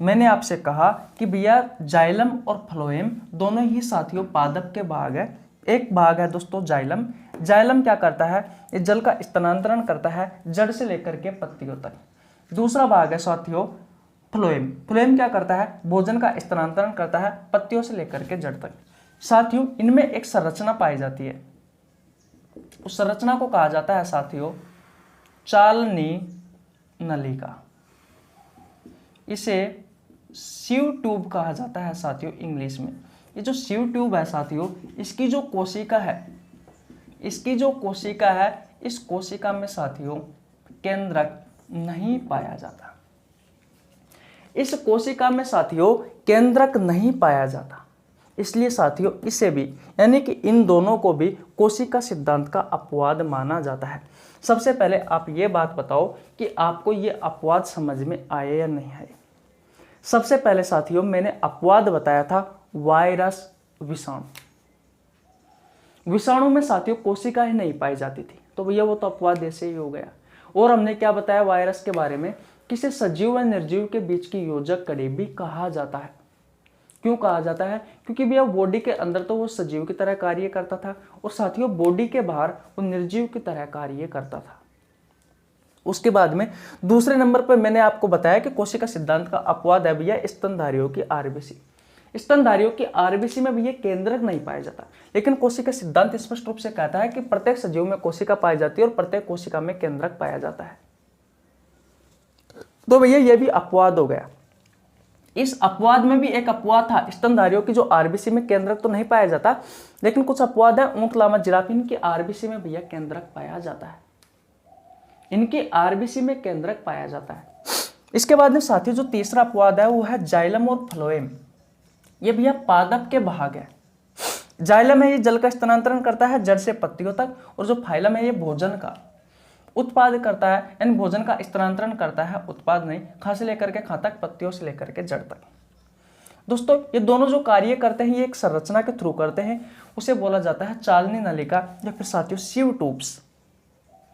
मैंने आपसे कहा कि भैया जाइलम और फ्लोएम दोनों ही साथियों पादप के भाग है। एक भाग है दोस्तों जाइलम। जाइलम क्या करता है? ये जल का स्थानांतरण करता है जड़ से लेकर के पत्तियों तक। दूसरा भाग है साथियों फ्लोएम। फ्लोएम क्या करता है? भोजन का स्थानांतरण करता है पत्तियों से लेकर के जड़ तक। साथियों इनमें एक संरचना पाई जाती है, उस संरचना को कहा जाता है साथियों चालनी नलिका। इसे सीव ट्यूब कहा जाता है साथियों इंग्लिश में। ये जो सीव ट्यूब है साथियों, इसकी जो कोशिका है, इसकी जो कोशिका है, इस कोशिका में साथियों केंद्रक नहीं पाया जाता। इस कोशिका में साथियों केंद्रक नहीं पाया जाता, इसलिए साथियों इसे भी, यानी कि इन दोनों को भी कोशिका सिद्धांत का अपवाद माना जाता है। सबसे पहले आप ये बात बताओ कि आपको ये अपवाद समझ में आए या नहीं आए। सबसे पहले साथियों मैंने अपवाद बताया था वायरस, विषाणु। विषाणु में साथियों कोशिका ही नहीं पाई जाती थी, तो भैया वो तो अपवाद ऐसे ही हो गया। और हमने क्या बताया वायरस के बारे में? किसे सजीव व निर्जीव के बीच की योजक कड़ी भी कहा जाता है। क्यों कहा जाता है? क्योंकि भैया बॉडी के अंदर तो वो सजीव की तरह कार्य करता था और साथियों बॉडी के बाहर वो निर्जीव की तरह कार्य करता था। उसके बाद में दूसरे नंबर पर मैंने आपको बताया कि कोशिका सिद्धांत का अपवाद है भैया स्तनधारियों की आरबीसी। स्तनधारियों की आरबीसी में भैया केंद्रक नहीं पाया जाता, लेकिन कोशिका सिद्धांत स्पष्ट रूप से कहता है कि प्रत्येक सजीव में कोशिका पाई जाती है और प्रत्येक कोशिका में केंद्रक पाया जाता है। तो भैया ये भी अपवाद हो गया। इस अपवाद में भी एक अपवाद था, स्तनधारियों की जो आरबीसी में केंद्रक तो नहीं पाया जाता, लेकिन कुछ अपवाद है। ऊंट, लामा, जिराफ, इनकी आरबीसी में भैया केंद्रक पाया जाता है, इनकी आरबीसी में केंद्रक पाया जाता है। इसके बाद में साथियों जो तीसरा अपवाद है वो है जाइलम और फ्लोएम। ये भैया पादप के भाग है। जाइलम है ये जल का स्थानांतरण करता है जड़ से पत्तियों तक, और जो फाइलम है ये भोजन का उत्पाद करता है, यानी भोजन का स्थानांतरण करता है, उत्पाद नहीं, कहां से लेकर के कहां तक? पत्तियों से लेकर के जड़ तक। दोस्तों ये दोनों जो कार्य करते हैं ये एक संरचना के थ्रू करते हैं, उसे बोला जाता है चालनी नलिका या फिर साथियों सीव ट्यूब्स।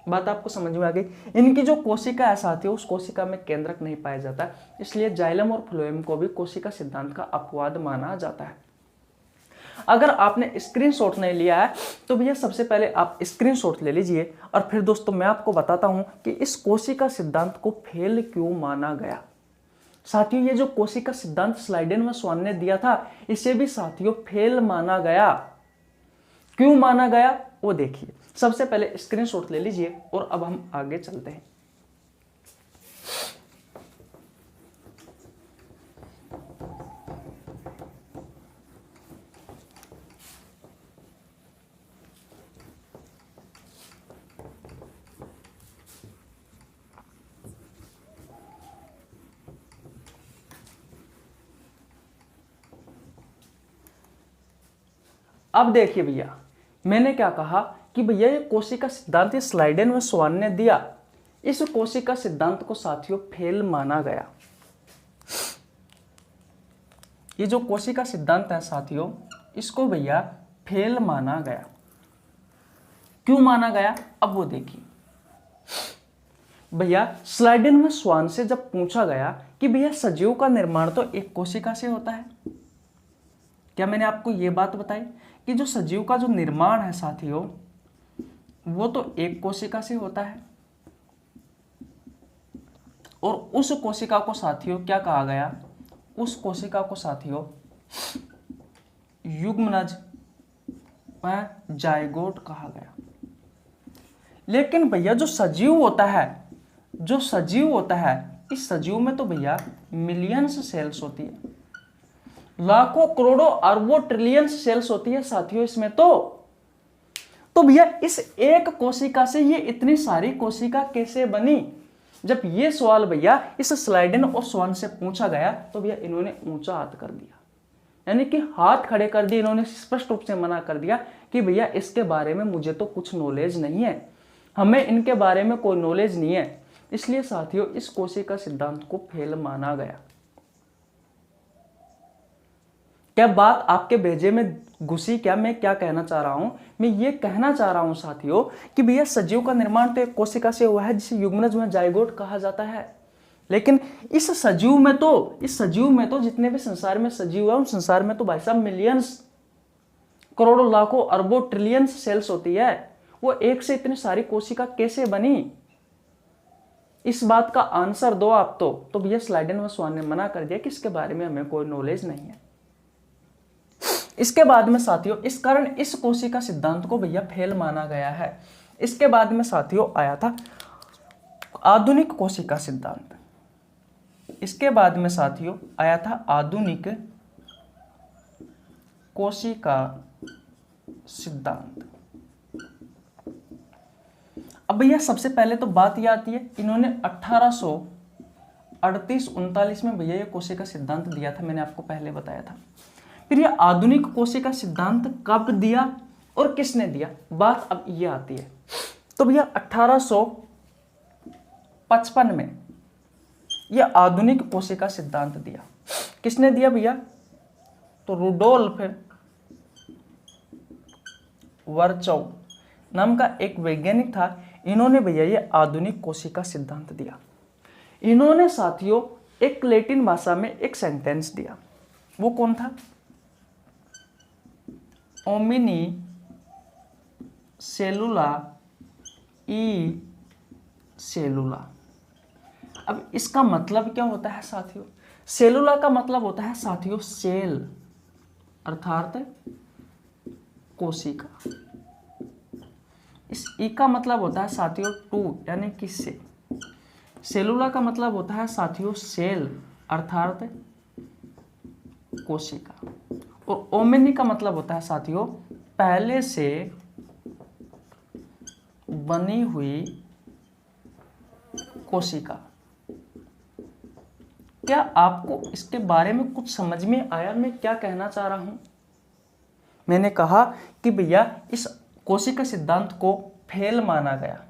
बात आपको समझ में आ गई? इनकी जो कोशिका है साथियों, उस कोशिका में केंद्रक नहीं पाया जाता, इसलिए जाइलम और फ्लोएम को भी कोशिका सिद्धांत का अपवाद माना जाता है। अगर आपने स्क्रीनशॉट नहीं लिया है तो भैया सबसे पहले आप स्क्रीनशॉट ले लीजिए, और फिर दोस्तों मैं आपको बताता हूं कि इस कोशिका सिद्धांत को फेल क्यों माना गया। साथियों ये जो कोशिका सिद्धांत स्लाइडेन में स्वान ने दिया था, इसे भी साथियों फेल माना गया। क्यों माना गया वो देखिए। सबसे पहले स्क्रीनशॉट ले लीजिए और अब हम आगे चलते हैं। अब देखिए भैया मैंने क्या कहा कि भैया ये कोशिका सिद्धांत, ये स्लाइडेन व स्वान ने दिया, इस कोशिका सिद्धांत को साथियों फेल माना गया। ये जो कोशिका सिद्धांत है साथियों, इसको भैया फेल माना गया। क्यों माना गया, अब वो देखिए। भैया स्लाइडेन व स्वान से जब पूछा गया कि भैया सजीव का निर्माण तो एक कोशिका से होता है, क्या मैंने आपको ये बात बताई कि जो सजीव का जो निर्माण है साथियों वो तो एक कोशिका से होता है, और उस कोशिका को साथियों क्या कहा गया, उस कोशिका को साथियों युग्मनज व जाइगोट कहा गया। लेकिन भैया जो सजीव होता है, जो सजीव होता है, इस सजीव में तो भैया मिलियंस सेल्स होती है, लाखों करोड़ों अरबों ट्रिलियंस सेल्स होती है साथियों इसमें। तो भैया इस एक कोशिका से ये इतनी सारी कोशिका कैसे बनी? जब ये सवाल भैया इस स्लाइडेन और स्वान से पूछा गया तो भैया इन्होंने ऊंचा हाथ कर दिया, यानी कि हाथ खड़े कर दिए, इन्होंने स्पष्ट रूप से मना कर दिया कि भैया इसके बारे में मुझे तो कुछ नॉलेज नहीं है, हमें इनके बारे में कोई नॉलेज नहीं है। इसलिए साथियों इस कोशिका सिद्धांत को फेल माना गया। क्या बात आपके भेजे में घुसी? क्या मैं क्या कहना चाह रहा हूं, मैं ये कहना चाह रहा हूं साथियों कि भैया सजीव का निर्माण तो एक कोशिका से हुआ है जिसे युग्मनज में जाइगोट कहा जाता है। लेकिन इस सजीव में तो जितने भी संसार में सजीव है उन संसार में तो भाई साहब मिलियंस, करोड़ों, लाखों, अरबों, ट्रिलियंस सेल्स होती है। वो एक से इतनी सारी कोशिका कैसे बनी? इस बात का आंसर दो आप। तो भैया स्लाइडेन व स्वान ने मना कर दिया कि इसके बारे में हमें कोई नॉलेज नहीं है। इसके बाद में साथियों इस कारण इस कोशिका सिद्धांत को भैया फेल माना गया है। इसके बाद में साथियों आया था आधुनिक कोशिका सिद्धांत। इसके बाद में साथियों आया था आधुनिक कोशिका सिद्धांत। अब भैया सबसे पहले तो बात यह आती है, इन्होंने 1838-39 में भैया ये कोशिका सिद्धांत दिया था, मैंने आपको पहले बताया था। फिर ये आधुनिक कोशिका सिद्धांत कब दिया और किसने दिया, बात अब ये आती है। तो भैया 1855 में ये आधुनिक कोशिका सिद्धांत दिया। किसने दिया भैया? तो रुडोल्फ वर्चोव नाम का एक वैज्ञानिक था, इन्होंने भैया ये आधुनिक कोशिका सिद्धांत दिया। इन्होंने साथियों एक लैटिन भाषा में एक सेंटेंस दिया, वो कौन था? ओमिनी सेलुला ई सेलुला। अब इसका मतलब क्या होता है साथियों? सेलुला का मतलब होता है साथियों सेल, अर्थात कोशिका। इस ई का मतलब होता है साथियों टू, यानी कि से। सेलुला का मतलब होता है साथियों सेल, अर्थात कोशिका। और ओमेनी का मतलब होता है साथियों पहले से बनी हुई कोशिका। क्या आपको इसके बारे में कुछ समझ में आया मैं क्या कहना चाह रहा हूं? मैंने कहा कि भैया इस कोशिका सिद्धांत को फेल माना गया।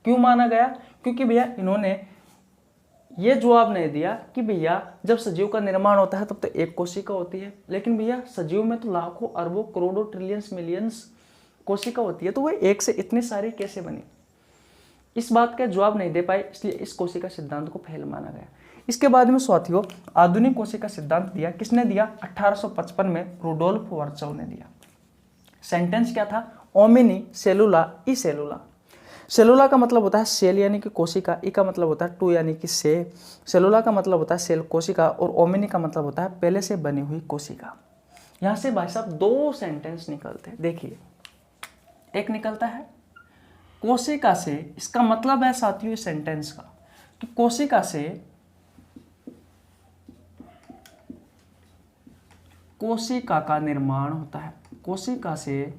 क्यों माना गया? क्योंकि भैया इन्होंने ये जवाब नहीं दिया कि भैया जब सजीव का निर्माण होता है तब तो एक कोशिका होती है, लेकिन भैया सजीव में तो लाखों, अरबों, करोड़ों, ट्रिलियंस, मिलियंस कोशिका होती है, तो वह एक से इतनी सारी कैसे बनी? इस बात का जवाब नहीं दे पाए, इसलिए इस कोशिका सिद्धांत को फेल माना गया। इसके बाद में साथियों आधुनिक कोशिका सिद्धांत दिया। किसने दिया? 1855 में रुडोल्फ वर्चोव ने दिया। सेंटेंस क्या था? ओमिनी सेलुला ई सेलुला। सेलुला का मतलब होता है सेल यानी कि कोशिका, ई का मतलब होता है टू यानी कि से। सेलुला का मतलब होता है सेल, कोशिका, और ओमिनी का मतलब होता है पहले से बनी हुई कोशिका। यहां से भाई साहब दो सेंटेंस निकलते हैं। देखिए, एक निकलता है कोशिका से, इसका मतलब है साथियों इस सेंटेंस का कि कोशिका से कोशिका का निर्माण होता है, कोशिका से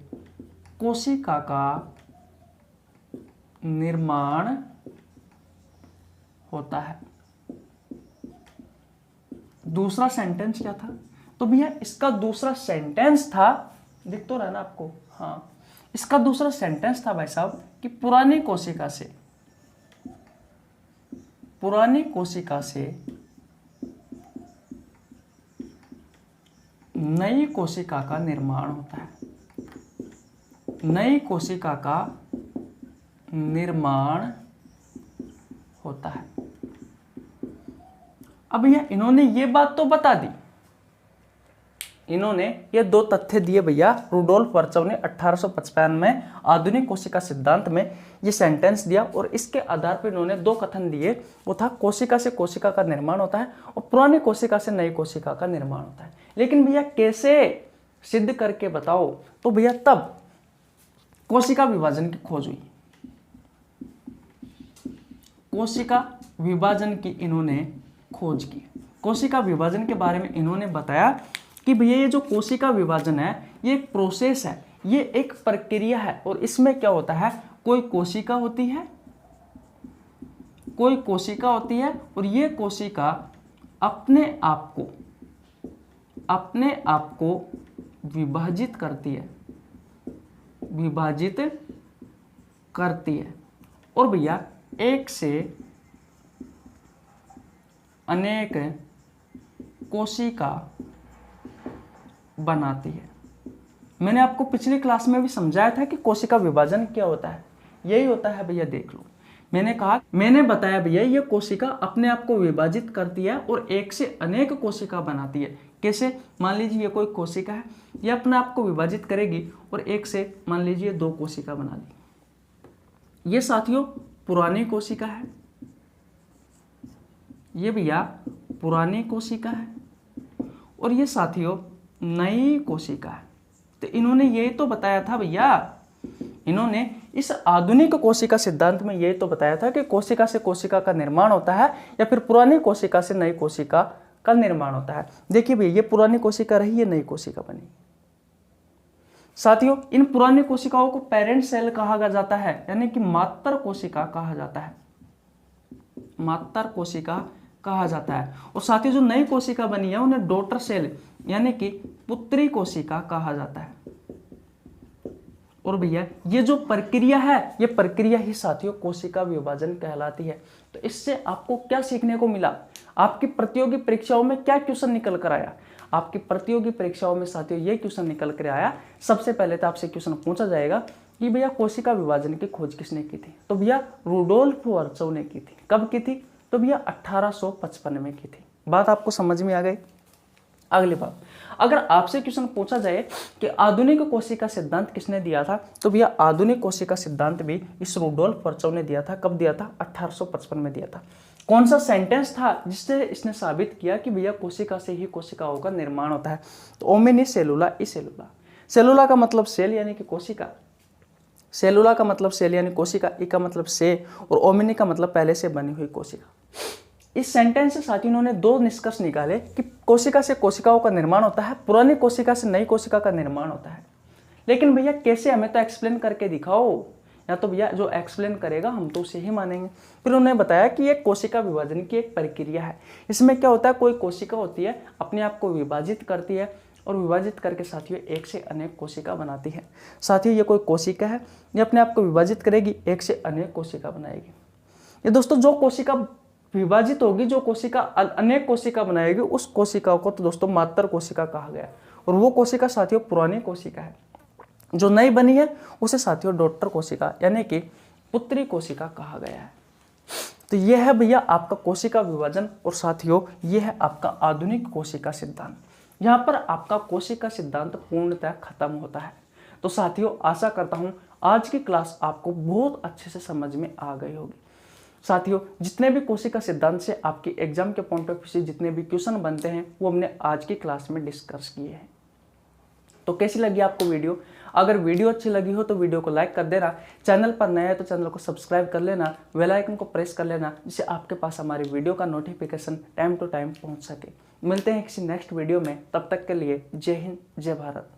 कोशिका का निर्माण होता है। दूसरा सेंटेंस क्या था? तो भैया इसका दूसरा सेंटेंस था, दिख तो रहा ना आपको? हाँ, इसका दूसरा सेंटेंस था भाई साहब कि पुरानी कोशिका से नई कोशिका का निर्माण होता है। नई कोशिका का निर्माण होता है। अब भैया इन्होंने ये बात तो बता दी, इन्होंने ये दो तथ्य दिए भैया। रुडोल्फ वर्चोव ने 1855 में आधुनिक कोशिका सिद्धांत में ये सेंटेंस दिया और इसके आधार पर इन्होंने दो कथन दिए। वो था कोशिका से कोशिका का निर्माण होता है और पुरानी कोशिका से नई कोशिका का निर्माण होता है। लेकिन भैया कैसे सिद्ध करके बताओ? तो भैया तब कोशिका विभाजन की खोज हुई। कोशिका विभाजन की इन्होंने खोज की। कोशिका विभाजन के बारे में इन्होंने बताया कि भैया ये जो कोशिका विभाजन है ये एक प्रोसेस है, ये एक प्रक्रिया है और इसमें क्या होता है, कोई कोशिका होती है और ये कोशिका अपने आप को विभाजित करती है और भैया एक से अनेक कोशिका बनाती है। मैंने आपको पिछली क्लास में भी समझाया था कि कोशिका विभाजन क्या होता है। यही होता है भैया, देख लो। मैंने बताया भैया ये कोशिका अपने आप को विभाजित करती है और एक से अनेक कोशिका बनाती है। कैसे? मान लीजिए ये कोई कोशिका है, ये अपने आप को विभाजित करेगी और एक से मान लीजिए दो कोशिका बना दी। ये साथियों पुरानी कोशिका है, ये भैया पुरानी कोशिका है और ये साथियों नई कोशिका है। तो इन्होंने ये तो बताया था भैया, इन्होंने इस आधुनिक कोशिका सिद्धांत में ये तो बताया था कि कोशिका से कोशिका का निर्माण होता है या फिर पुरानी कोशिका से नई कोशिका का निर्माण होता है। देखिए भैया ये पुरानी कोशिका रही, ये नई कोशिका बनी। साथियों इन पुरानी कोशिकाओं को पेरेंट सेल कहा जाता है, यानी कि मातर कोशिका कहा जाता है, मातर कोशिका कहा जाता है। और साथियों जो नई कोशिका बनी है उन्हें डॉटर सेल यानी कि पुत्री कोशिका कहा जाता है। और भैया ये जो प्रक्रिया है, ये प्रक्रिया ही साथियों कोशिका विभाजन कहलाती है। तो इससे आपको क्या सीखने को मिला? आपकी प्रतियोगी परीक्षाओं में क्या क्वेश्चन निकल कर आया? आपकी प्रतियोगी परीक्षाओं में साथियों ये क्वेश्चन निकल कर आया। सबसे पहले तो आपसे क्वेश्चन पूछा जाएगा कि भैया कोशिका विभाजन की खोज किसने की थी? तो भैया रुडोल्फ वर्चोव ने की थी। कब की थी? तो भैया 1855 में की थी। बात आपको समझ में आ गई? अगली बात, अगर आपसे क्वेश्चन पूछा जाए कि आधुनिक कोशिका सिद्धांत किसने दिया था, तो भैया आधुनिक कोशिका सिद्धांत भी इस रुडोल्फ वर्चोव ने दिया था। कब दिया था? 1855 में दिया था। कौन सा सेंटेंस था जिससे इसने साबित किया कि भैया कोशिका से ही कोशिकाओं का निर्माण होता है? तो ओमिनी सेलुला ई सेलुला। सेलुला का मतलब सेल यानी कि कोशिका, सेलुला का मतलब सेल यानी कोशिका, ई का मतलब से और ओमिनी का मतलब पहले से बनी हुई कोशिका। इस सेंटेंस से साथियों इन्होंने दो निष्कर्ष निकाले कि कोशिका से कोशिकाओं का निर्माण होता है, पुरानी कोशिका से नई कोशिका का निर्माण होता है। लेकिन भैया कैसे? हमें तो एक्सप्लेन करके दिखाओ। या तो भैया जो एक्सप्लेन करेगा हम तो उसे ही मानेंगे। फिर उन्होंने बताया कि ये कोशिका विभाजन की एक प्रक्रिया है। इसमें क्या होता है, कोई कोशिका होती है अपने आप को विभाजित करती है और विभाजित करके साथियों एक से अनेक कोशिका बनाती है। साथियों ये कोई कोशिका है, ये अपने आप को विभाजित करेगी, एक से अनेक कोशिका बनाएगी। ये दोस्तों जो कोशिका विभाजित होगी, जो कोशिका अनेक कोशिका बनाएगी, उस कोशिका को तो दोस्तों मातर कोशिका कहा गया। और वो कोशिका साथियों पुरानी कोशिका है। जो नई बनी है उसे साथियों डॉटर कोशिका यानी कि पुत्री कोशिका कहा गया है। तो यह है भैया आपका कोशिका विभाजन और साथियों यह है आपका आधुनिक कोशिका सिद्धांत। यहाँ पर आपका कोशिका सिद्धांत पूर्णतः खत्म होता है। तो साथियों आशा करता हूँ आज की क्लास आपको बहुत अच्छे से समझ में आ गई होगी। साथियों जितने भी कोशिका सिद्धांत से आपके एग्जाम के पॉइंट ऑफ व्यू से जितने भी क्वेश्चन बनते हैं वो हमने आज की क्लास में डिस्कस किए हैं। तो कैसी लगी आपको वीडियो? अगर वीडियो अच्छी लगी हो तो वीडियो को लाइक कर देना, चैनल पर नया है तो चैनल को सब्सक्राइब कर लेना, बेल आइकन को प्रेस कर लेना जिससे आपके पास हमारी वीडियो का नोटिफिकेशन टाइम टू टाइम पहुंच सके। मिलते हैं किसी नेक्स्ट वीडियो में, तब तक के लिए जय हिंद जय भारत।